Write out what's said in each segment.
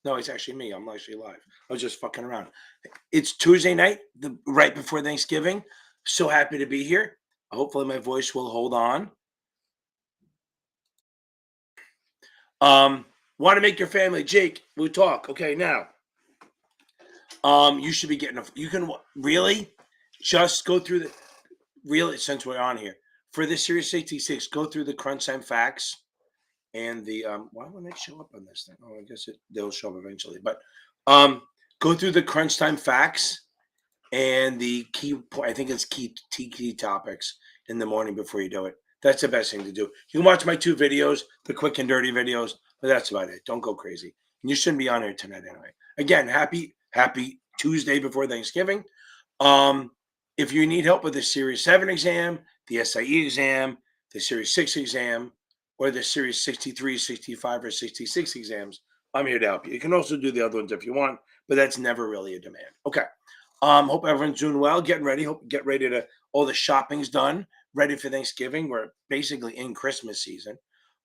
No, it's actually me. I'm actually live. I was just fucking around. It's Tuesday night, right before Thanksgiving. So happy to be here. Hopefully my voice will hold on. Want to make your family, Jake, we'll talk. Okay, now. You should be getting you can really just go through the really since we're on here. For this series 66, go through the crunch time facts and the why wouldn't it show up on this thing? Oh, I guess they'll show up eventually. But go through the crunch time facts and the key I think it's key topics in the morning before you do it. That's the best thing to do. You can watch my 2 videos, the quick and dirty videos, but that's about it. Don't go crazy. And you shouldn't be on here tonight anyway. Again, happy Tuesday before Thanksgiving. If you need help with the Series 7 exam, the SIE exam, the Series 6 exam, or the Series 63, 65, or 66 exams, I'm here to help you. You can also do the other ones if you want, but that's never really a demand. Okay. Hope everyone's doing well, getting ready. Hope get ready to all the shopping's done, ready for Thanksgiving. We're basically in Christmas season.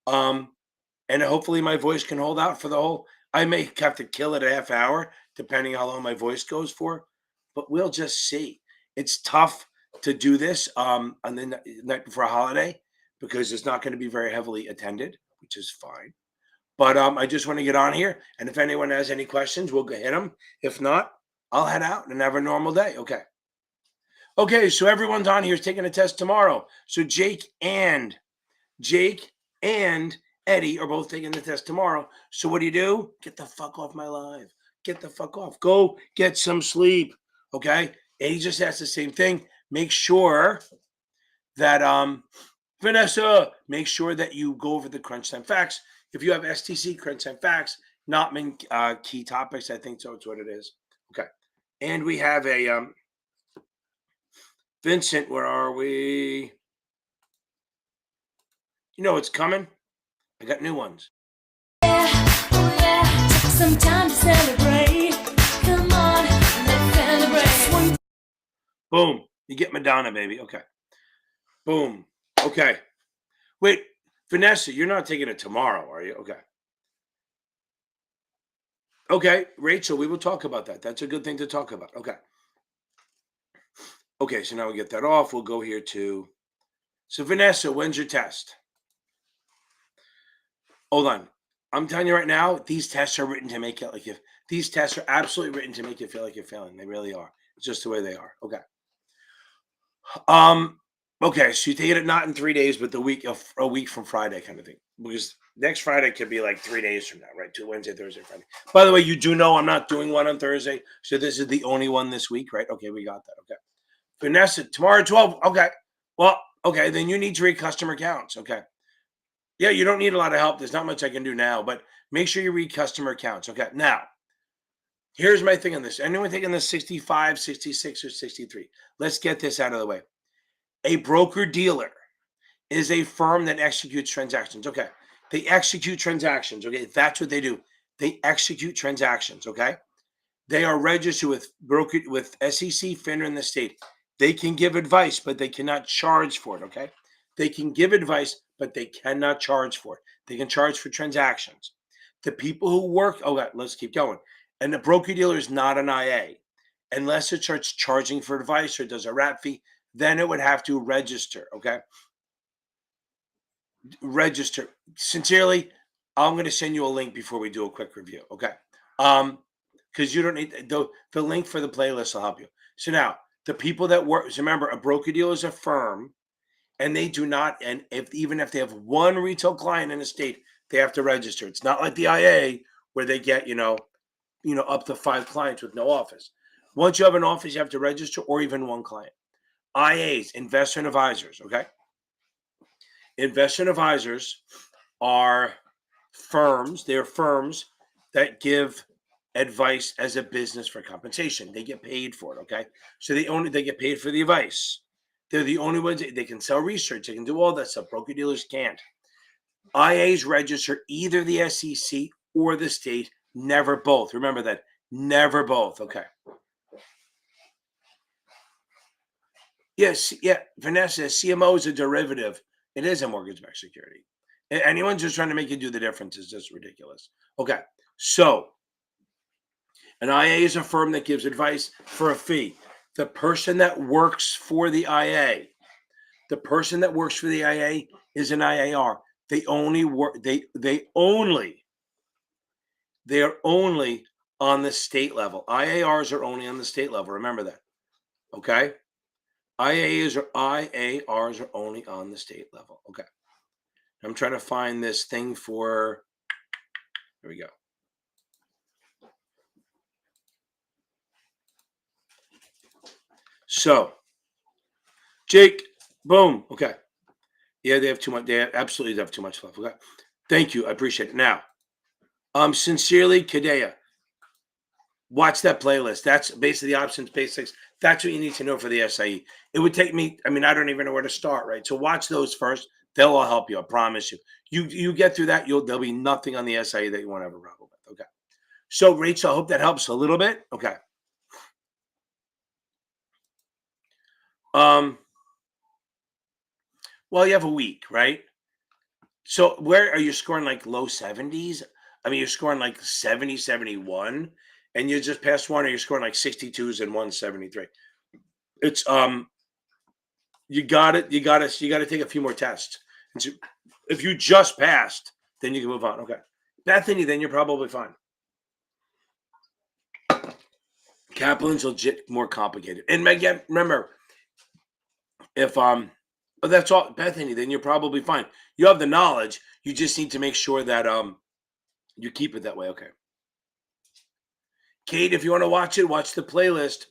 And hopefully my voice can hold out for the whole. I may have to kill it a half hour, depending how long my voice goes for, but we'll just see. It's tough to do this on the night before a holiday because it's not going to be very heavily attended, which is fine. But I just want to get on here, and if anyone has any questions, we'll go hit them. If not, I'll head out and have a normal day. Okay. Okay, so everyone's on here is taking a test tomorrow. So Jake and Eddie are both taking the test tomorrow. So what do? Get the fuck off my live. Get the fuck off. Go get some sleep. Okay? Eddie just asked the same thing. Make sure that Vanessa, make sure that you go over the crunch time facts. If you have STC crunch time facts, not main key topics, I think so. It's what it is. Okay. And we have a Vincent, where are we? You know it's coming. I got new ones. Yeah, oh yeah, take some time to celebrate. Come on, let's celebrate. Boom. You get Madonna, baby. Okay. Boom. Okay. Wait, Vanessa, you're not taking it tomorrow, are you? Okay. Okay, Rachel, we will talk about that. That's a good thing to talk about. Okay. Okay, so now we get that off. We'll go here to. So, Vanessa, when's your test? Hold on. I'm telling you right now, these tests are written to make it like if these tests are absolutely written to make you feel like you're failing. They really are. It's just the way they are. Okay. Okay, so you take it not in 3 days, but a week from Friday kind of thing. Because next Friday could be like 3 days from now, right? To Wednesday, Thursday, Friday. By the way, you do know I'm not doing one on Thursday, so this is the only one this week, right? Okay, we got that. Okay. Vanessa, tomorrow at 12. Okay. Well, okay, then you need to read customer accounts. Okay. Yeah, you don't need a lot of help. There's not much I can do now, but make sure you read customer accounts. Okay. Now, here's my thing on this. Anyone taking the 65, 66, or 63? Let's get this out of the way. A broker dealer is a firm that executes transactions. Okay. They execute transactions. Okay. That's what they do. They execute transactions. Okay. They are registered with SEC, FINRA, in the state. They can give advice, but they cannot charge for it. Okay. They can give advice, but they cannot charge for it. They can charge for transactions. The people who work, okay, let's keep going. And the broker dealer is not an IA. Unless it starts charging for advice or does a wrap fee, then it would have to register. Okay. Register. Sincerely, I'm going to send you a link before we do a quick review. Okay. Because you don't need the link for the playlist will help you. So now the people that work, so remember, a broker dealer is a firm, and they do not, and even if they have one retail client in a state, they have to register. It's not like the IA where they get up to 5 clients with no office. Once you have an office, you have to register, or even one client. IAs, investment advisors. Okay, investment advisors are firms. They're firms that give advice as a business for compensation. They get paid for it. Okay, so they get paid for the advice. They're the only ones. They can sell research. They can do all that stuff. Broker dealers can't. IAs register either the SEC or the state. Never both. Remember that. Never both. Okay. Yes. Yeah. Vanessa, CMO is a derivative. It is a mortgage-backed security. Anyone just trying to make you do the difference is just ridiculous. Okay. So An IA is a firm that gives advice for a fee. The person that works for the IA, the person that works for the IA is an IAR. They only work. They are only on the state level. IARs are only on the state level. Remember that. Okay. IARs are only on the state level. Okay. I'm trying to find this thing for. Here we go. So, Jake, boom. Okay. Yeah, they have too much. They absolutely have too much left. Okay. Thank you. I appreciate it. Now, sincerely, Kadea. Watch that playlist. That's basically the options basics. That's what you need to know for the SIE. It would take me, I mean, I don't even know where to start, right? So watch those first. They'll all help you. I promise you. You get through that, there'll be nothing on the SIE that you won't have a problem with. Okay. So Rachel, I hope that helps a little bit. Okay. Well, you have a week, right? So where are you scoring, like low 70s? I mean, you're scoring like 70, 71, and you just passed one, or you're scoring like 62s and 173. It's you got it. You got to take a few more tests. And so if you just passed, then you can move on. Okay. Bethany, then you're probably fine. Kaplan's legit more complicated. And again, remember, if that's all, Bethany, then you're probably fine. You have the knowledge. You just need to make sure that you keep it that way. Okay. Kate, if you want to watch it, watch the playlist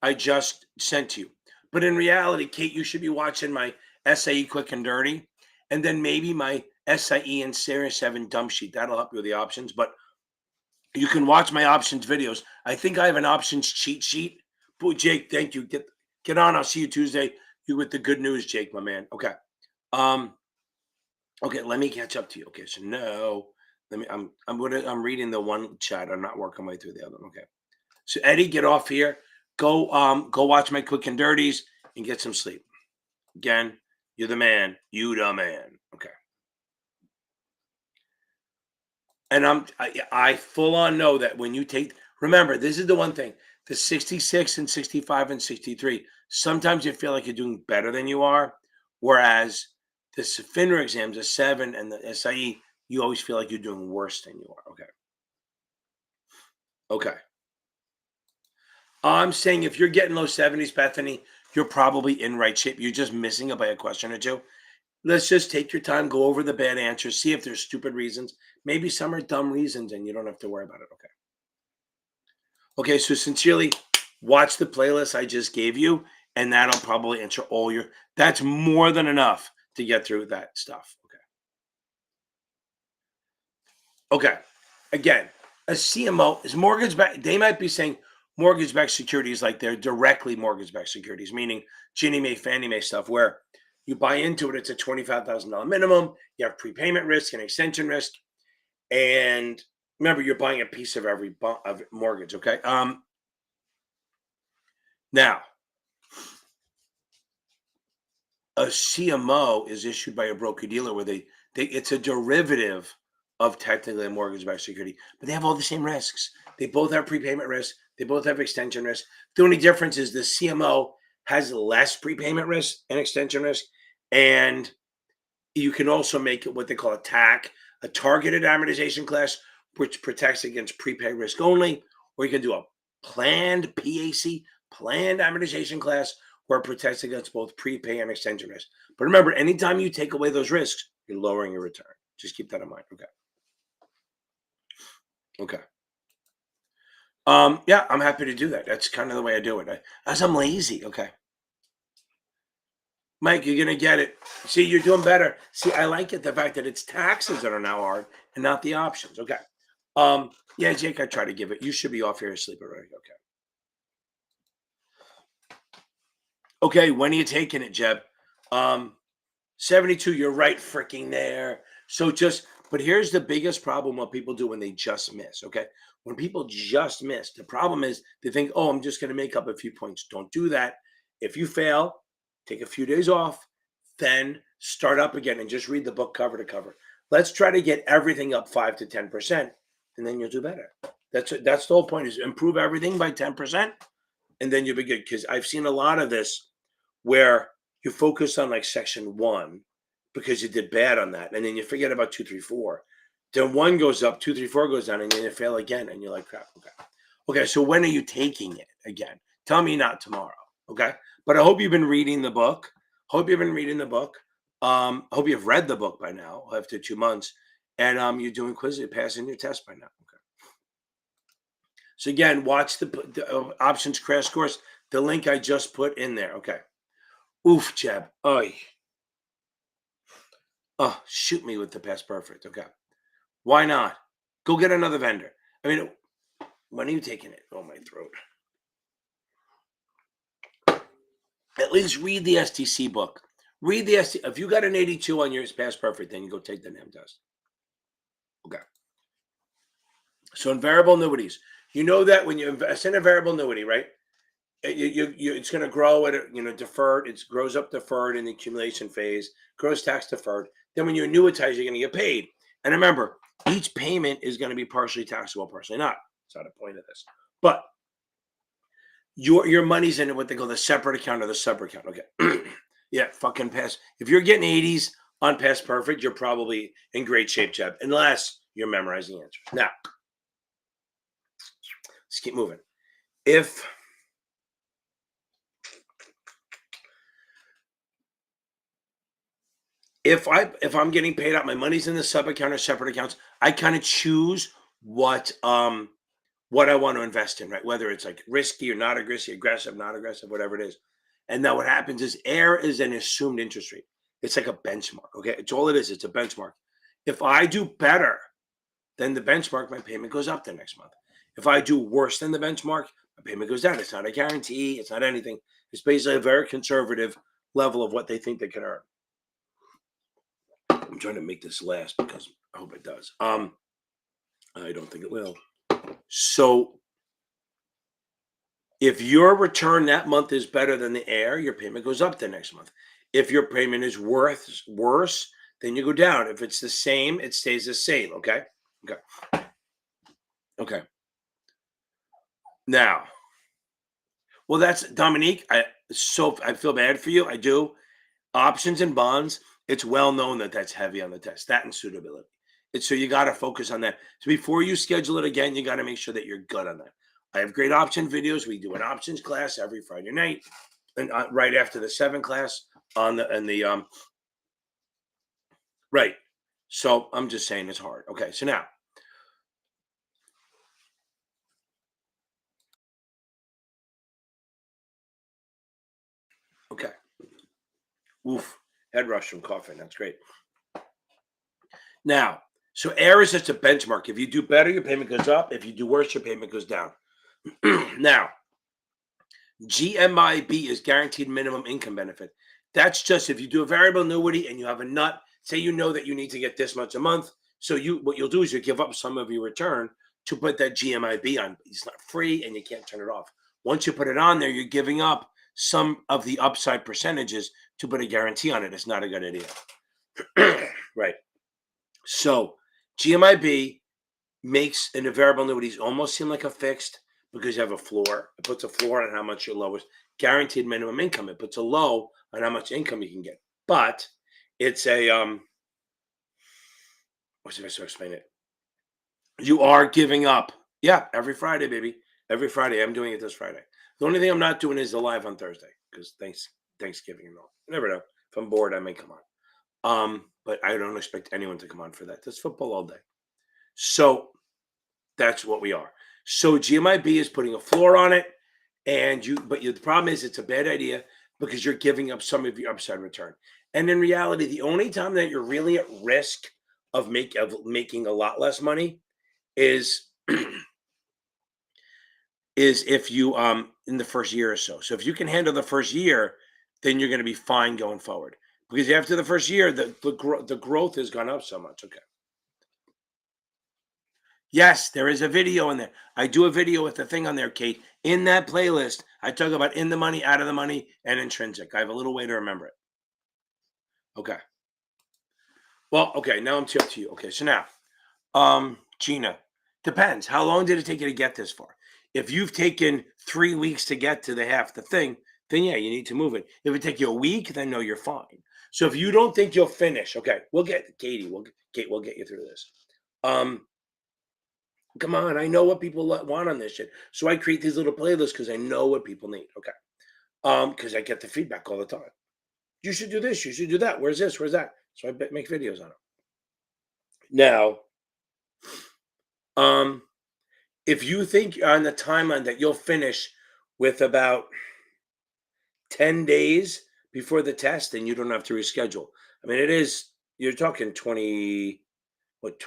I just sent you. But in reality, Kate, you should be watching my SIE Quick and Dirty, and then maybe my SIE and Series 7 dump sheet. That'll help you with the options. But you can watch my options videos. I think I have an options cheat sheet. Boy, Jake, thank you. Get on. I'll see you Tuesday. You with the good news, Jake, my man. Okay. Okay, let me catch up to you. Okay, so no. I'm reading the one chat. I'm not working my way through the other one. Okay. So Eddie, get off here. Go watch my Quick and Dirties and get some sleep. Again, you're the man. You the man. Okay. And I full on know that when you take, remember, this is the one thing, the 66 and 65 and 63, sometimes you feel like you're doing better than you are. Whereas the FINRA exams, the 7 and the SIE, you always feel like you're doing worse than you are. Okay. Okay. I'm saying if you're getting low 70s, Bethany, you're probably in right shape. You're just missing it by a question or two. Let's just take your time, go over the bad answers, see if there's stupid reasons. Maybe some are dumb reasons and you don't have to worry about it. Okay. Okay, so sincerely, watch the playlist I just gave you, and that'll probably answer all your, that's more than enough to get through that stuff. Okay. Okay. Again, a CMO is mortgage back. They might be saying mortgage-backed securities like they're directly mortgage-backed securities, meaning Ginnie Mae, Fannie Mae stuff, where you buy into it, it's a $25,000 minimum. You have prepayment risk and extension risk, and remember, you're buying a piece of every mortgage. Okay. Now, a CMO is issued by a broker dealer where they it's a derivative of technically a mortgage-backed security, but they have all the same risks. They both have prepayment risk. They both have extension risk. The only difference is the CMO has less prepayment risk and extension risk, and you can also make it what they call a TAC, a targeted amortization class, which protects against prepay risk only, or you can do a planned PAC, planned amortization class, where it protects against both prepay and extension risk. But remember, anytime you take away those risks, you're lowering your return. Just keep that in mind. Okay. Okay. Yeah, I'm happy to do that. That's kind of the way I do it. As I'm lazy. Okay. Mike, you're gonna get it. See, you're doing better. See, I like it, the fact that it's taxes that are now hard and not the options. Okay. Yeah, Jake, I try to give it. You should be off here asleep already. Okay. Okay, when are you taking it, Jeb? 72, you're right freaking there. So but here's the biggest problem what people do when they just miss, okay? When people just miss, the problem is they think, oh, I'm just going to make up a few points. Don't do that. If you fail, take a few days off, then start up again and just read the book cover to cover. Let's try to get everything up 5 to 10%, and then you'll do better. That's the whole point, is improve everything by 10%, and then you'll be good. Because I've seen a lot of this where you focus on like section one because you did bad on that, and then you forget about two, three, four. Then one goes up, two, three, four goes down, and then you fail again, and you're like, crap. Okay. So when are you taking it again? Tell me not tomorrow. Okay. But I hope you've been reading the book. Hope you've been reading the book. Hope you've read the book by now after 2 months, and you're doing quizzes, you're passing your test by now. Okay. So again, watch the options crash course. The link I just put in there. Okay. Oof, Jeb. Oy. Oh, shoot me with the past perfect. Okay. Why not? Go get another vendor. I mean, when are you taking it? Oh, my throat. At least read the STC book. Read the STC. If you got an 82 on yours past perfect, then you go take the NAM test. Okay. So in variable annuities, you know that when you invest in a variable annuity, right? It's going to grow at deferred. It grows up deferred in the accumulation phase, grows tax deferred. Then when you annuitize, you're going to get paid. And remember, each payment is going to be partially taxable, partially not. That's not the point of this. But your money's in what they call the separate account or the sub account. Okay. Yeah, fucking pass. If you're getting 80s on past perfect, you're probably in great shape, Jeb, unless you're memorizing answers. Now, let's keep moving. If I'm getting paid out, my money's in the sub account or separate accounts, I kind of choose what I want to invest in, right? Whether it's like risky or not risky, aggressive, not aggressive, whatever it is. And now what happens is AIR is an assumed interest rate. It's like a benchmark. Okay. It's all it is. It's a benchmark. If I do better than the benchmark, my payment goes up the next month. If I do worse than the benchmark, my payment goes down. It's not a guarantee. It's not anything. It's basically a very conservative level of what they think they can earn. I'm trying to make this last because I hope it does. I don't think it will. So if your return that month is better than the AIR, your payment goes up the next month. If your payment is worse, then you go down. If it's the same, it stays the same. Okay. Now, well, that's Dominique. I feel bad for you. I do. Options and bonds. It's well known that that's heavy on the test. That and suitability. So you got to focus on that. So before you schedule it again, you got to make sure that you're good on that. I have great option videos. We do an options class every Friday night, and right after the 7 class right. So I'm just saying it's hard. Okay, so now. Okay. Oof. Head rush from coughing. That's great. Now, so AIR is just a benchmark. If you do better, your payment goes up. If you do worse, your payment goes down. Now, GMIB is guaranteed minimum income benefit. That's just if you do a variable annuity and you have a nut, say you know that you need to get this much a month. So what you'll do is you give up some of your return to put that GMIB on. It's not free and you can't turn it off. Once you put it on there, you're giving up some of the upside percentages to put a guarantee on it. It's not a good idea. Right. So GMIB makes in a variable annuities almost seem like a fixed because you have a floor. It puts a floor on how much your lowest guaranteed minimum income. It puts a low on how much income you can get. But it's a what's the best way to explain it? You are giving up. Yeah, every Friday, baby. Every Friday. I'm doing it this Friday. The only thing I'm not doing is the live on Thursday because Thanksgiving and all. You never know. If I'm bored, I may come on. But I don't expect anyone to come on for that. That's football all day. So that's what we are. So GMIB is putting a floor on it, the problem is it's a bad idea because you're giving up some of your upside return. And in reality, the only time that you're really at risk of making a lot less money is if you in the first year or so. So if you can handle the first year, then you're going to be fine going forward. Because after the first year, the growth has gone up so much. Okay. Yes, there is a video in there. I do a video with the thing on there, Kate. In that playlist, I talk about in the money, out of the money, and intrinsic. I have a little way to remember it. Okay. Well, okay, now I'm up to you. Okay, so now, Gina, Depends. How long did it take you to get this far? If you've taken 3 weeks to get to the half the thing, then yeah, you need to move it. If it take you a week, then no, you're fine. So if you don't think you'll finish, okay, we'll get Katie. Kate, we'll get you through this. Um, Come on, I know what people want on this shit. So I create these little playlists because I know what people need. Okay. Because I get the feedback all the time. You should do this. You should do that. Where's this? Where's that? So I make videos on it. Now, um, if you think on the timeline that you'll finish with about 10 days before the test, then you don't have to reschedule. I mean, you're talking 20, what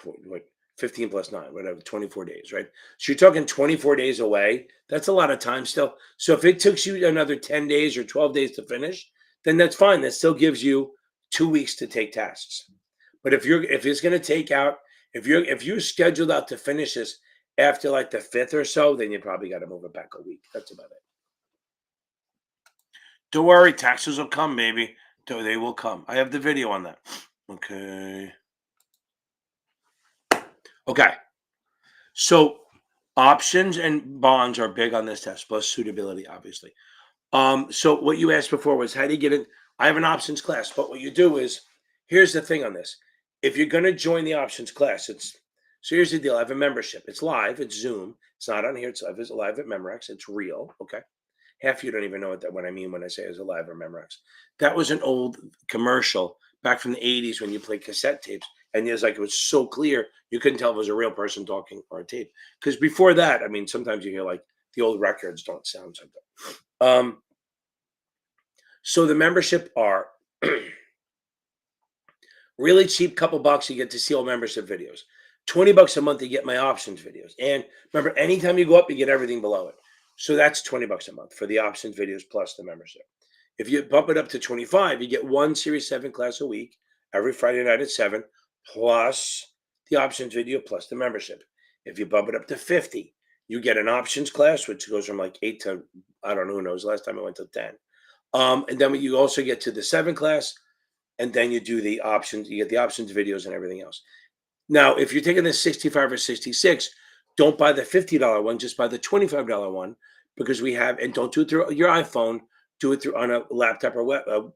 15 plus 9, whatever, 24 days, right? So you're talking 24 days away. That's a lot of time still. So if it took you another 10 days or 12 days to finish, then that's fine. That still gives you 2 weeks to take tests. But if it's going to take out, if you're scheduled out to finish this after like the 5th or so, then you probably got to move it back a week. That's about it. Don't worry, taxes will come, baby. They will come. I have the video on that. Okay. Okay. So options and bonds are big on this test, plus suitability, obviously. So what you asked before was how do you get it? I have an options class, but what you do is, here's the thing on this. If you're going to join the options class, so here's the deal. I have a membership. It's live. It's Zoom. It's not on here. It's live at Memorex. It's real. Okay. Half of you don't even know what I mean when I say it's alive or Memorex. That was an old commercial back from the 80s when you played cassette tapes. And it was so clear, you couldn't tell if it was a real person talking or a tape. Because before that, I mean, sometimes you hear like the old records don't sound something. So the membership are really cheap, couple bucks, you get to see all membership videos. $20 a month, you get my options videos. And remember, anytime you go up, you get everything below it. So that's $20 a month for the options videos plus the membership. If you bump it up to 25, you get one Series 7 class a week every Friday night at 7, plus the options video plus the membership. If you bump it up to 50, you get an options class, which goes from like 8 to, I don't know, who knows, last time I went to 10. And then you also get to the 7 class, and then you do the options, you get the options videos and everything else. Now, if you're taking the 65 or 66, don't buy the $50 one, just buy the $25 one, because and don't do it through your iPhone, do it through on a laptop or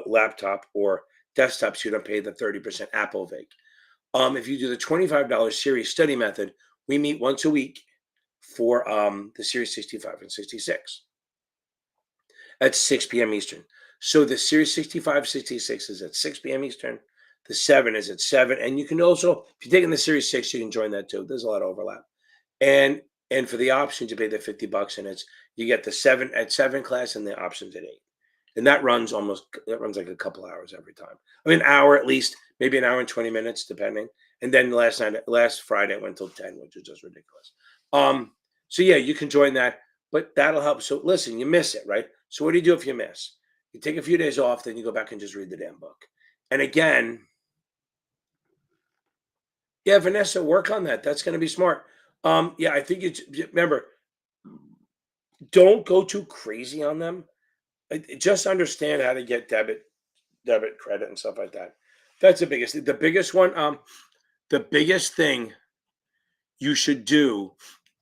laptop or desktop, so you don't pay the 30% Apple VIG. If you do the $25 series study method, we meet once a week for the series 65 and 66 at 6 p.m. Eastern. So the series 65, 66 is at 6 p.m. Eastern. The 7 is at 7. And you can also, if you're taking the series 6, you can join that too. There's a lot of overlap. And for the options, you pay the $50, and you get the 7 at 7 class and the options at 8. And that runs like a couple hours every time. I mean, an hour at least, maybe an hour and 20 minutes, depending. And then last Friday, it went till 10, which is just ridiculous. So yeah, you can join that, but that'll help. So listen, you miss it, right? So what do you do if you miss? You take a few days off, then you go back and just read the damn book. And again, yeah, Vanessa, work on that. That's going to be smart. Yeah, I think remember, don't go too crazy on them. Just understand how to get debit, credit, and stuff like that. That's the biggest. The biggest one. The biggest thing you should do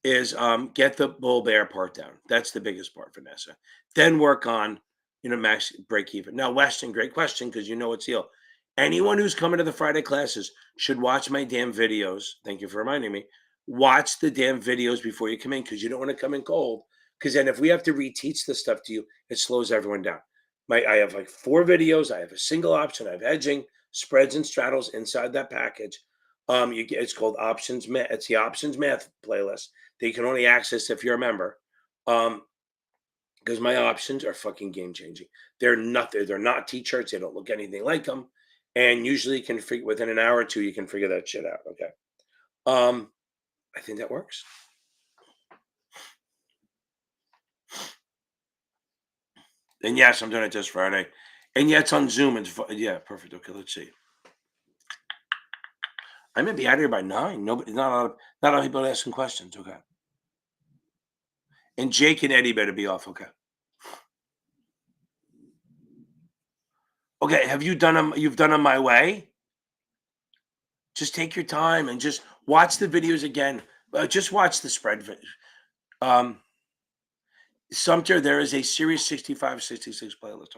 is get the bull bear part down. That's the biggest part, Vanessa. Then work on max break even. Now, Weston, great question, because it's deal. Anyone who's coming to the Friday classes should watch my damn videos. Thank you for reminding me. Watch the damn videos before you come in, because you don't want to come in cold. Because then if we have to reteach this stuff to you, it slows everyone down. I have like 4 videos. I have a single option. I have hedging, spreads, and straddles inside that package. It's called Options Math. It's the Options Math playlist that you can only access if you're a member. Because my options are fucking game changing. They're not t-shirts. They don't look anything like them. And usually you can figure within an hour or 2, you can figure that shit out. Okay. I think that works. And yes, I'm doing it this Friday. And yeah, it's on Zoom. Yeah, perfect. Okay, let's see. I may be out of here by 9. Nobody, not a lot of people asking questions. Okay. And Jake and Eddie better be off. Okay. Okay. Have you done them? You've done them my way. Just take your time and just watch the videos again. Just watch the spread. Sumter, there is a Series 65, 66 playlist.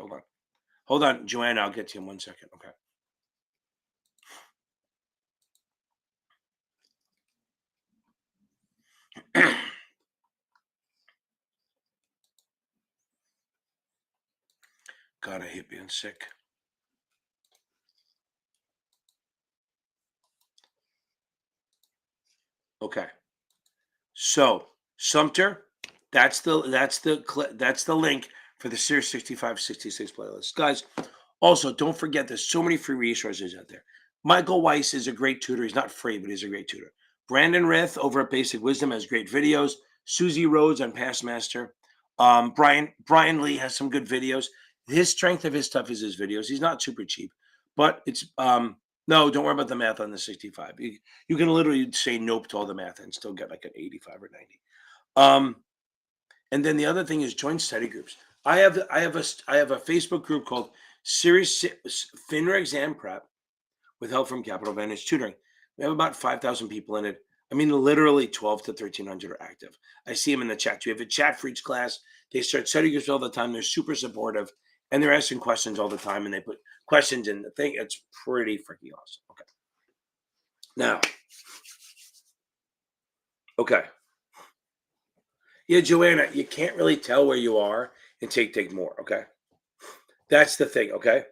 Hold on, Joanna. I'll get to you in 1 second. Okay. God, I hate being sick. Okay. So Sumter, that's the link for the Series 65, 66 playlist, guys. Also, don't forget there's so many free resources out there. Michael Weiss is a great tutor. He's not free, but he's a great tutor. Brandon Rith over at Basic Wisdom has great videos. Susie Rhodes on Past Master. Brian Lee has some good videos. His strength of his stuff is his videos. He's not super cheap, but it's no, don't worry about the math on the 65. You can literally say nope to all the math and still get like an 85 or 90. And then the other thing is join study groups. I have a Facebook group called Series FINRA Exam Prep with help from Capital Advantage Tutoring. We have about 5,000 people in it. I mean, literally 12 to 1,300 are active. I see them in the chat. We have a chat for each class. They start study groups all the time. They're super supportive, and they're asking questions all the time, and they put questions in the thing. It's pretty freaking awesome. Okay. Now, okay. Yeah, Joanna, you can't really tell where you are until you take more, okay? That's the thing, okay?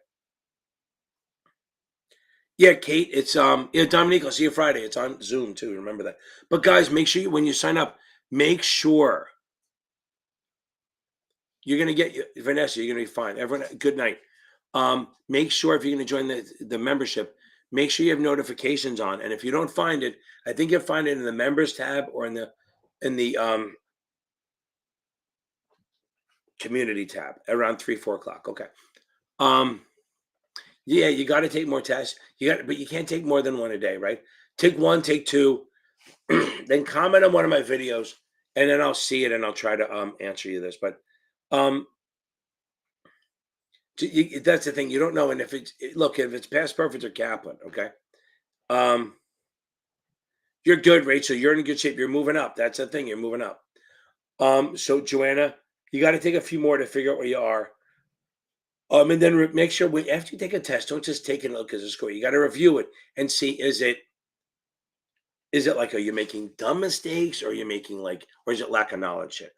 Yeah, Kate, it's yeah, Dominique, I'll see you Friday. It's on Zoom too, remember that. But guys, make sure when you sign up, make sure you're gonna get Vanessa, you're gonna be fine. Everyone, good night. Make sure if you're gonna join the membership, make sure you have notifications on. And if you don't find it, I think you'll find it in the members tab or in the community tab around 3-4 o'clock. Okay. Yeah, you got to take more tests. But you can't take more than one a day, right? Take one, take two, then comment on one of my videos, and then I'll see it and I'll try to answer you this. But that's the thing, you don't know. And if it's past perfect or Kaplan, okay, you're good, Rachel. You're in good shape. You're moving up. That's the thing. You're moving up. So Joanna, you got to take a few more to figure out where you are. And then make sure after you take a test, don't just take a look at the score. You got to review it and see, is it like, are you making dumb mistakes, or are you making or is it lack of knowledge shit?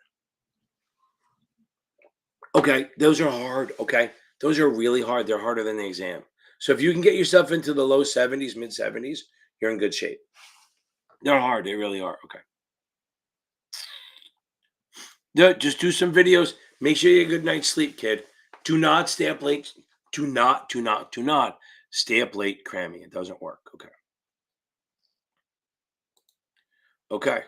Okay, those are hard. Okay, those are really hard. They're harder than the exam. So if you can get yourself into the low 70s, mid 70s, you're in good shape. They're hard. They really are. Okay. Just do some videos. Make sure you get a good night's sleep, kid. Do not stay up late. Do not stay up late cramming. It doesn't work. Okay. Okay.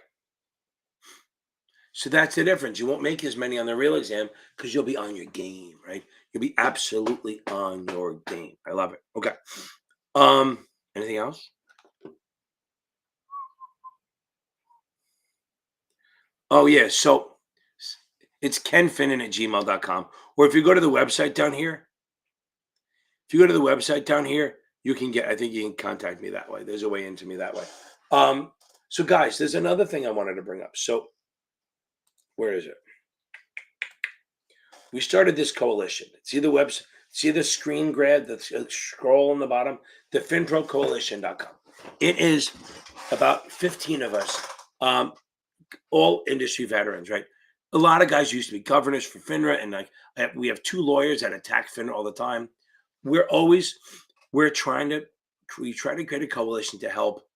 So that's the difference. You won't make as many on the real exam because you'll be on your game, right? You'll be absolutely on your game. I love it. Okay. Anything else? Oh, yeah. So it's kenfinnan@gmail.com. Or if you go to the website down here, you can I think you can contact me that way. There's a way into me that way. So guys, there's another thing I wanted to bring up. So where is it? We started this coalition. See the website, see the screen grab, the scroll on the bottom, the finprocoalition.com. It is about 15 of us, all industry veterans, right? A lot of guys used to be governors for FINRA, and we have 2 lawyers that attack FINRA all the time. We try to create a coalition to help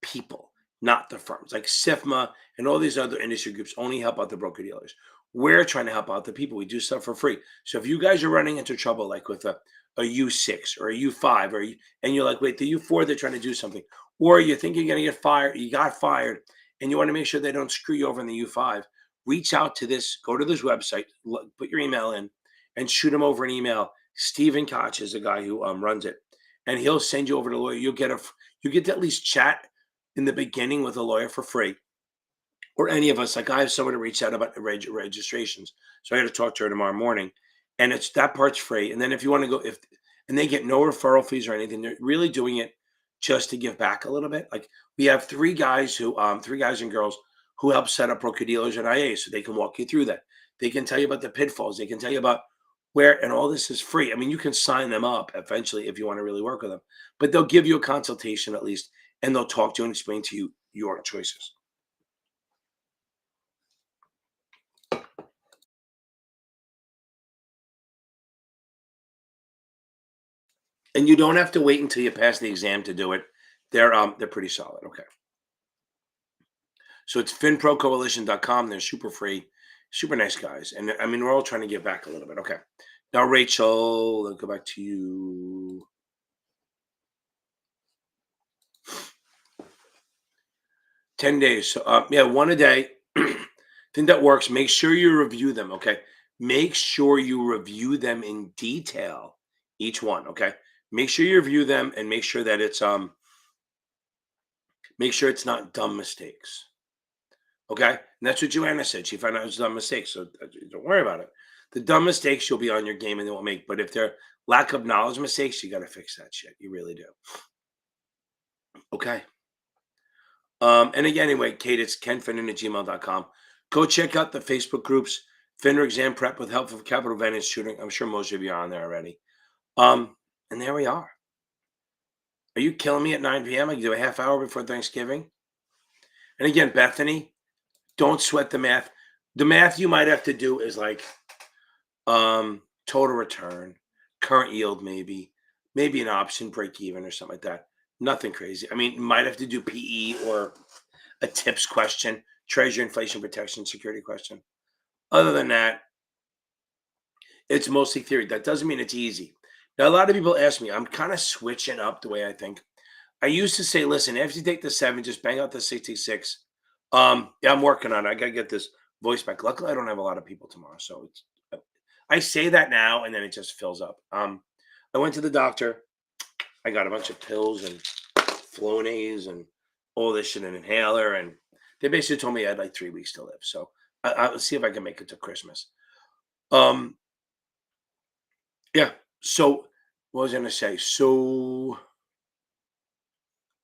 people, not the firms. Like SIFMA and all these other industry groups only help out the broker dealers. We're trying to help out the people. We do stuff for free. So if you guys are running into trouble, like with a U6 or a U5, and you're like, wait, the U4, they're trying to do something, or you think you're going to get fired, you got fired, and you want to make sure they don't screw you over in the U5, reach out to go to this website, put your email in, and shoot them over an email. Stephen Koch is the guy who runs it, and he'll send you over to a lawyer. You get to at least chat in the beginning with a lawyer for free, or any of us. Like, I have someone to reach out about registrations, so I got to talk to her tomorrow morning, and that part's free. And then if you want to go, and they get no referral fees or anything, they're really doing it just to give back a little bit. Like we have three guys and girls who help set up broker-dealers and IAs so they can walk you through that. They can tell you about the pitfalls. They can tell you about where, and all this is free. I mean, you can sign them up eventually if you want to really work with them, but they'll give you a consultation at least, and they'll talk to you and explain to you your choices. And you don't have to wait until you pass the exam to do it. They're pretty solid. Okay. So it's finprocoalition.com. They're super free, super nice guys. And I mean, we're all trying to give back a little bit. Okay. Now, Rachel, let's go back to you. 10 days. So, yeah, one a day. I think that works. Make sure you review them. Okay. Make sure you review them in detail, each one. Okay. Make sure you review them and make sure that make sure it's not dumb mistakes. Okay. And that's what Joanna said. She found out it was dumb mistakes. So don't worry about it. The dumb mistakes, you'll be on your game and they won't make. But if they're lack of knowledge mistakes, you got to fix that shit. You really do. Okay. And again, anyway, Kate, it's kenfinnan@gmail.com. Go check out the Facebook groups, FINRA Exam Prep with Help of Capital Advantage Shooting. I'm sure most of you are on there already. And there we are. Are you killing me at 9 p.m.? I can do a half hour before Thanksgiving. And again, Bethany, don't sweat the math. The math you might have to do is like total return, current yield, maybe an option break even or something like that. Nothing crazy. I mean, you might have to do PE or a tips question, treasury inflation protection security question. Other than that, it's mostly theory. That doesn't mean it's easy. Now, a lot of people ask me, I'm kind of switching up the way I think. I used to say, listen, after you take the 7, just bang out the 66. Yeah, I'm working on it. I got to get this voice back. Luckily, I don't have a lot of people tomorrow. So I say that now, and then it just fills up. I went to the doctor. I got a bunch of pills and Flonase and all this shit, an inhaler. And they basically told me I had like 3 weeks to live. So I'll see if I can make it to Christmas. Yeah. So what was I going to say? So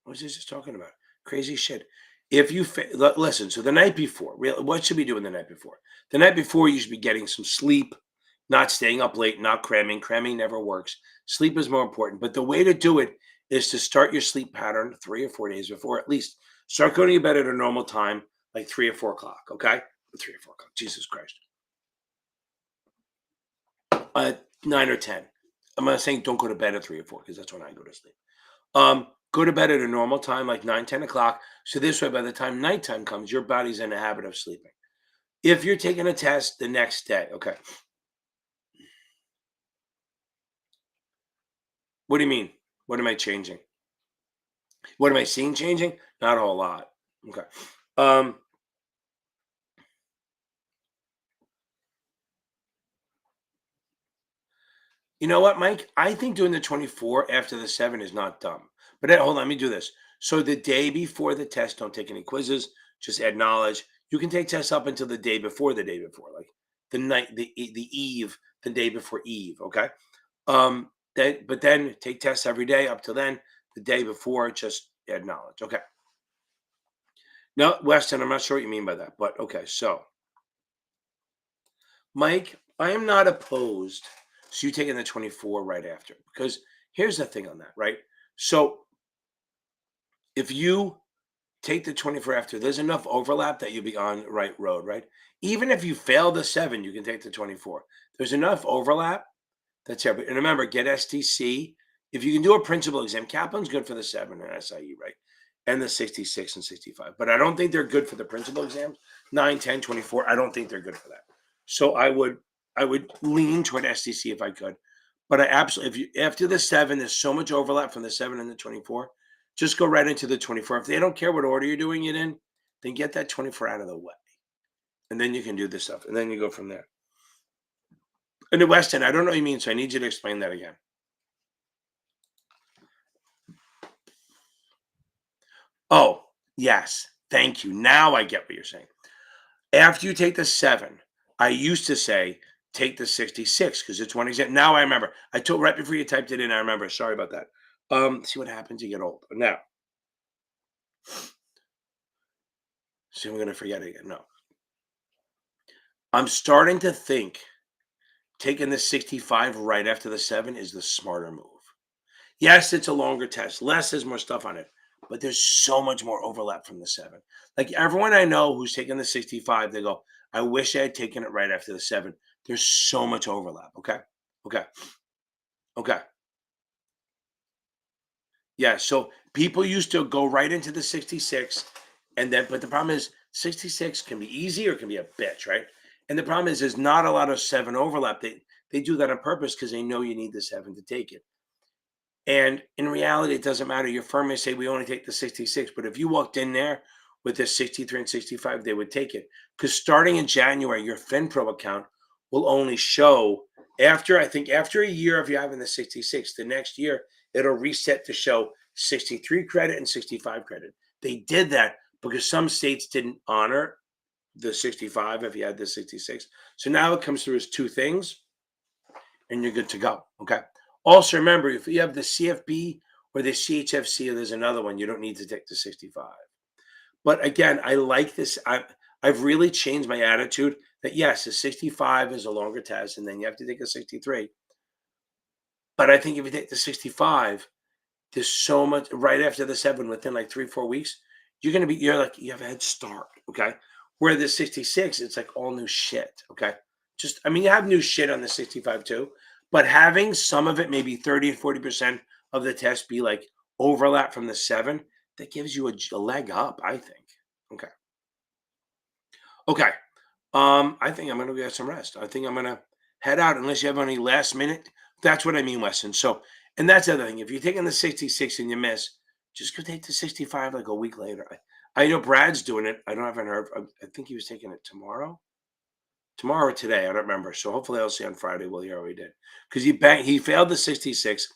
what was I just talking about? Crazy shit. If you listen, so the night before, what should we do the night before? The night before, you should be getting some sleep, not staying up late, not cramming. Cramming never works. Sleep is more important. But the way to do it is to start your sleep pattern 3 or 4 days before, at least. Start going to bed at a normal time, like 3 or 4 o'clock, okay? 3 or 4 o'clock, Jesus Christ. 9 or 10. I'm not saying don't go to bed at 3 or 4 because that's when I go to sleep. Go to bed at a normal time, like 9, 10 o'clock. So this way, by the time nighttime comes, your body's in a habit of sleeping. If you're taking a test the next day, okay. What do you mean? What am I changing? What am I seeing changing? Not a whole lot. Okay. You know what, Mike? I think doing the 24 after the 7 is not dumb. But hold on, let me do this. So the day before the test, don't take any quizzes. Just add knowledge. You can take tests up until the day before, like the night, the eve, the day before eve. Okay. But then take tests every day up to then. The day before, just add knowledge. Okay. No, Weston, I'm not sure what you mean by that, but okay. So, Mike, I am not opposed to you taking the 24 right after, because here's the thing on that, right? So, if you take the 24 after, there's enough overlap that you'll be on the right road, right? Even if you fail the 7, you can take the 24. There's enough overlap that's here. And remember, get STC. If you can do a principal exam, Kaplan's good for the 7 and SIE, right? And the 66 and 65. But I don't think they're good for the principal exams. 9, 10, 24. I don't think they're good for that. So I would lean toward STC if I could. But I absolutely, after the 7, there's so much overlap from the 7 and the 24. Just go right into the 24. If they don't care what order you're doing it in, then get that 24 out of the way. And then you can do this stuff. And then you go from there. And the West End, I don't know what you mean, so I need you to explain that again. Oh, yes. Thank you. Now I get what you're saying. After you take the 7, I used to say take the 66 because it's one exam. Now I remember. I told right before you typed it in, I remember. Sorry about that. See what happens. You get old. Now, see, I'm gonna forget again. No, I'm starting to think taking the 65 right after the 7 is the smarter move. Yes, it's a longer test. Less has more stuff on it, but there's so much more overlap from the 7. Like everyone I know who's taken the 65, they go, I wish I had taken it right after the 7. There's so much overlap. Okay. Okay. Okay. Yeah. So people used to go right into the 66 and then, but the problem is 66 can be easy or it can be a bitch, right? And the problem is there's not a lot of 7 overlap. They do that on purpose because they know you need the 7 to take it. And in reality, it doesn't matter. Your firm may say we only take the 66, but if you walked in there with the 63 and 65, they would take it. Because starting in January, your FinPro account will only show after, I think, after a year of you having the 66, the next year, it'll reset to show 63 credit and 65 credit. They did that because some states didn't honor the 65 if you had the 66. So now it comes through as two things and you're good to go. Okay. Also, remember if you have the CFB or the CHFC, or there's another one, you don't need to take the 65. But again, I like this. I've really changed my attitude that yes, the 65 is a longer test, and then you have to take a 63. But I think if you take the 65, there's so much right after the 7 within like 3, 4 weeks, you're like you have a head start. Okay. Where the 66, it's like all new shit. Okay. Just I mean, you have new shit on the 65 too, but having some of it, maybe 30 or 40% of the test be like overlap from the 7, that gives you a leg up, I think. Okay. Okay. I think I'm gonna get some rest. I think I'm gonna head out unless you have any last minute. That's what I mean, Weston. So, and that's the other thing. If you're taking the 66 and you miss, just go take the 65 like a week later. I know Brad's doing it. I don't haven't heard. I think he was taking it tomorrow or today. I don't remember. So hopefully I'll see on Friday. We'll hear how he did because he failed the 66,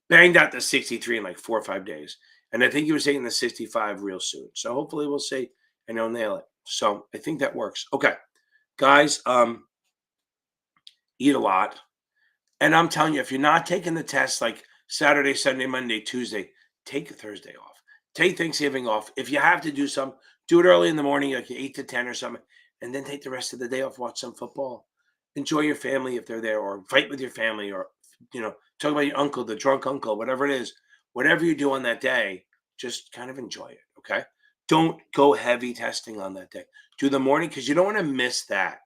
banged out the 63 in like 4 or 5 days, and I think he was taking the 65 real soon. So hopefully we'll see and he'll nail it. So I think that works. Okay, guys. Eat a lot. And I'm telling you, if you're not taking the test like Saturday, Sunday, Monday, Tuesday, take a Thursday off. Take Thanksgiving off. If you have to do some, do it early in the morning, like 8 to 10 or something, and then take the rest of the day off. Watch some football. Enjoy your family if they're there, or fight with your family, or talk about your uncle, the drunk uncle, whatever it is. Whatever you do on that day, just kind of enjoy it. Okay. Don't go heavy testing on that day. Do the morning because you don't want to miss that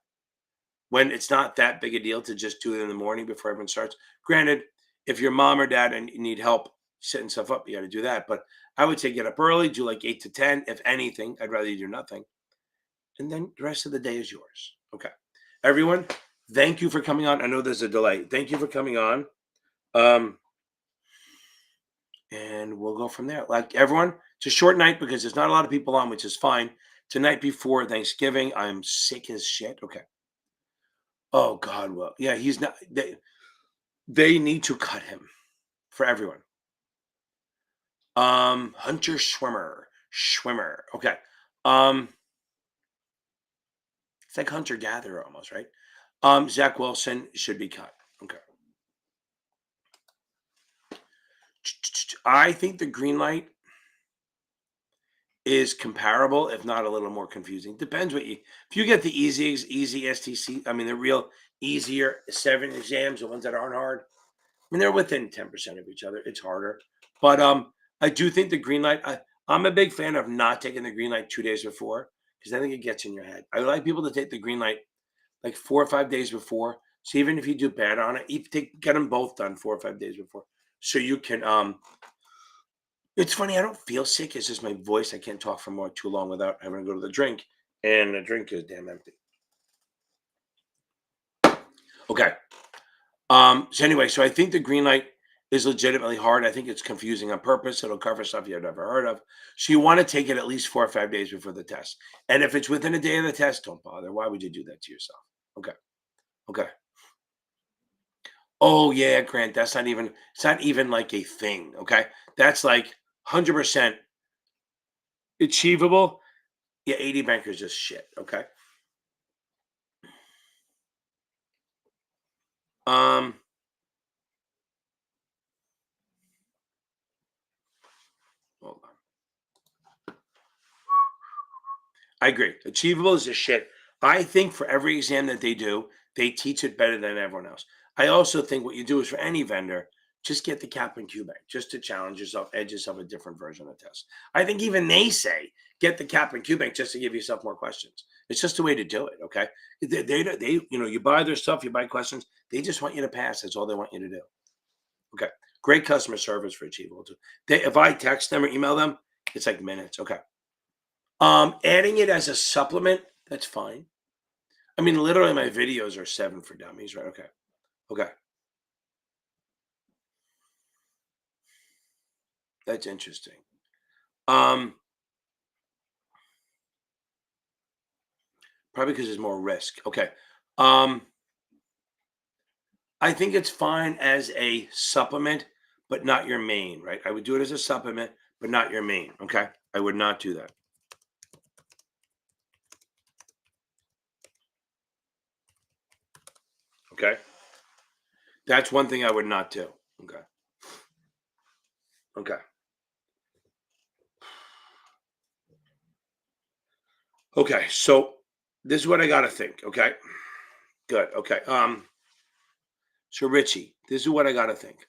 when it's not that big a deal to just do it in the morning before everyone starts. Granted, if your mom or dad and you need help setting stuff up, you got to do that. But I would say get up early, do like 8 to 10. If anything, I'd rather you do nothing. And then the rest of the day is yours. Okay. Everyone, thank you for coming on. I know there's a delay. Thank you for coming on. Um, and we'll go from there. Like everyone, it's a short night because there's not a lot of people on, which is fine. Tonight before Thanksgiving, I'm sick as shit. Okay. Oh God, well, yeah, he's not. They need to cut him for everyone. Hunter Schwimmer. Okay. Um, it's like hunter gatherer almost, right? Zach Wilson should be cut. Okay. I think the green light is comparable, if not a little more confusing. Depends what you. If you get the easy STC, I mean the real easier 7 exams, the ones that aren't hard. I mean, they're within 10% of each other. It's harder. But I do think the green light, I'm a big fan of not taking the green light 2 days before because I think it gets in your head. I like people to take the green light like 4 or 5 days before. So even if you do bad on it, get them both done 4 or 5 days before. So you can it's funny, I don't feel sick. It's just my voice. I can't talk for more too long without having to go to the drink. And the drink is damn empty. Okay. So anyway, so I think the green light is legitimately hard. I think it's confusing on purpose. It'll cover stuff you've never heard of. So you want to take it at least 4 or 5 days before the test. And if it's within a day of the test, don't bother. Why would you do that to yourself? Okay. Okay. Oh yeah, Grant. It's not even like a thing. Okay. That's like 100% achievable. Yeah, 80 bankers just shit. Okay. Um, I agree. Achievable is a shit. I think for every exam that they do, they teach it better than everyone else. I also think what you do is for any vendor, just get the cap and Q bank just to challenge yourself, edge yourself a different version of the test. I think even they say get the cap and Q bank just to give yourself more questions. It's just a way to do it. Okay. They you buy their stuff, you buy questions. They just want you to pass. That's all they want you to do. Okay. Great customer service for Achievable too. If I text them or email them, it's like minutes. Okay. Adding it as a supplement, that's fine. I mean, literally, my videos are 7 for dummies, right? Okay. Okay. That's interesting. Probably because there's more risk. Okay. Um, I think it's fine as a supplement, but not your main, right? I would do it as a supplement, but not your main. Okay. I would not do that. Okay. That's one thing I would not do. Okay. Okay. Okay. So this is what I got to think. Okay. Good. Okay. So Richie, this is what I got to think.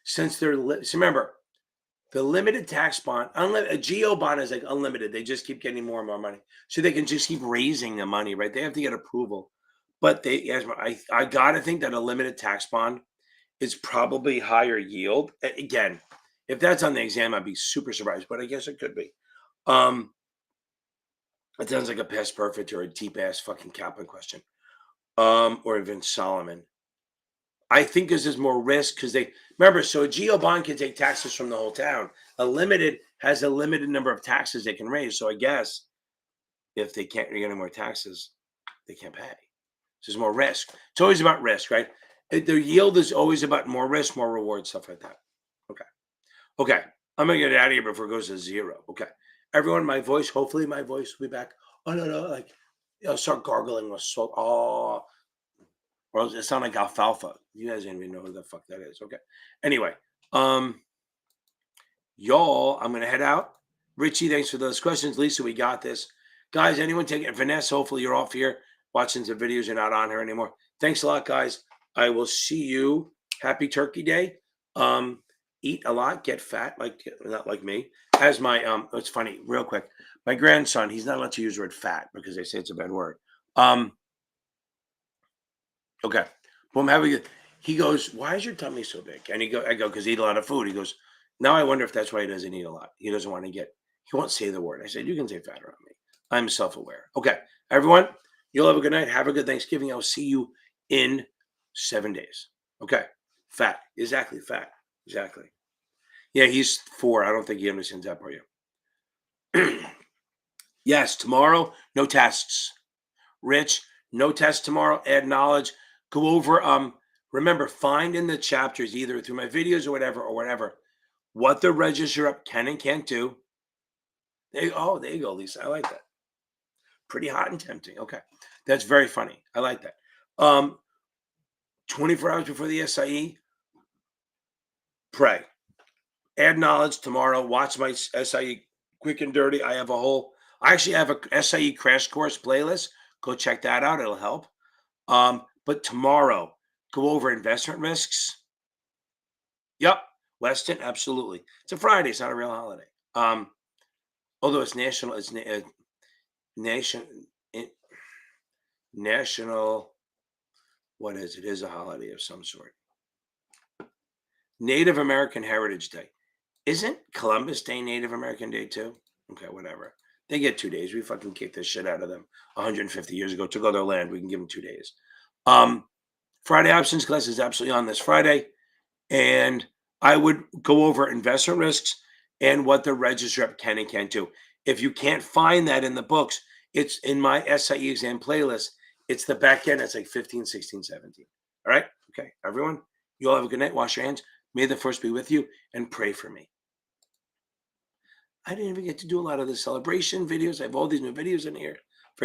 Since so remember, the limited tax bond, a geo bond is like unlimited. They just keep getting more and more money, so they can just keep raising the money, right? They have to get approval, but I gotta think that a limited tax bond is probably higher yield. Again, if that's on the exam, I'd be super surprised, but I guess it could be. Um, it sounds like a past perfect or a deep ass fucking Kaplan question, or even Solomon. I think this is more risk because they remember. So a geo bond can take taxes from the whole town. A limited has a limited number of taxes they can raise. So I guess if they can't get any more taxes, they can't pay. So there's more risk. It's always about risk, right? The yield is always about more risk, more reward, stuff like that. Okay. Okay. I'm gonna get out of here before it goes to 0. Okay. Everyone, my voice. Hopefully, my voice will be back. Oh no, like I'll start gargling with salt. Oh, or it sound like alfalfa. You guys didn't even know who the fuck that is. Okay. Anyway, um, y'all, I'm gonna head out. Richie, thanks for those questions. Lisa, we got this. Guys, anyone take it? Vanessa, hopefully you're off here watching some videos. You're not on here anymore. Thanks a lot, guys. I will see you. Happy Turkey Day. Eat a lot, get fat, like not like me. As my it's funny, real quick. My grandson, he's not allowed to use the word fat because they say it's a bad word. Okay. Boom, having it. He goes, "Why is your tummy so big?" And I go, "Because eat a lot of food." He goes, "Now I wonder if that's why he doesn't eat a lot. He doesn't want to get. He won't say the word." I said, "You can say fat around me. I'm self-aware." Okay, everyone, you'll have a good night. Have a good Thanksgiving. I'll see you in 7 days. Okay. Fat, exactly. Fat, exactly. Yeah, he's 4. I don't think he understands that part yet. Yes, tomorrow, no tests. Rich, no test tomorrow. Add knowledge. Go over. Remember, find in the chapters either through my videos or whatever, what the register up can and can't do. There you go, Lisa. I like that. Pretty hot and tempting. Okay, that's very funny. I like that. 24 hours before the SIE, pray. Add knowledge tomorrow. Watch my SIE quick and dirty. I actually have a SIE crash course playlist. Go check that out. It'll help. But tomorrow, go over investment risks. Yep. Weston, absolutely. It's a Friday. It's not a real holiday. Although it's national, national. What is it? It is a holiday of some sort. Native American Heritage Day. Isn't Columbus Day Native American Day too? Okay, whatever. They get 2 days. We fucking kicked this shit out of them 150 years ago. Took all their land. We can give them 2 days. Friday options class is absolutely on this Friday. And I would go over investment risks and what the register up can and can't do. If you can't find that in the books, it's in my SIE exam playlist. It's the back end. It's like 15, 16, 17. All right? Okay, everyone, you all have a good night. Wash your hands. May the first be with you and pray for me. I didn't even get to do a lot of the celebration videos. I have all these new videos in here.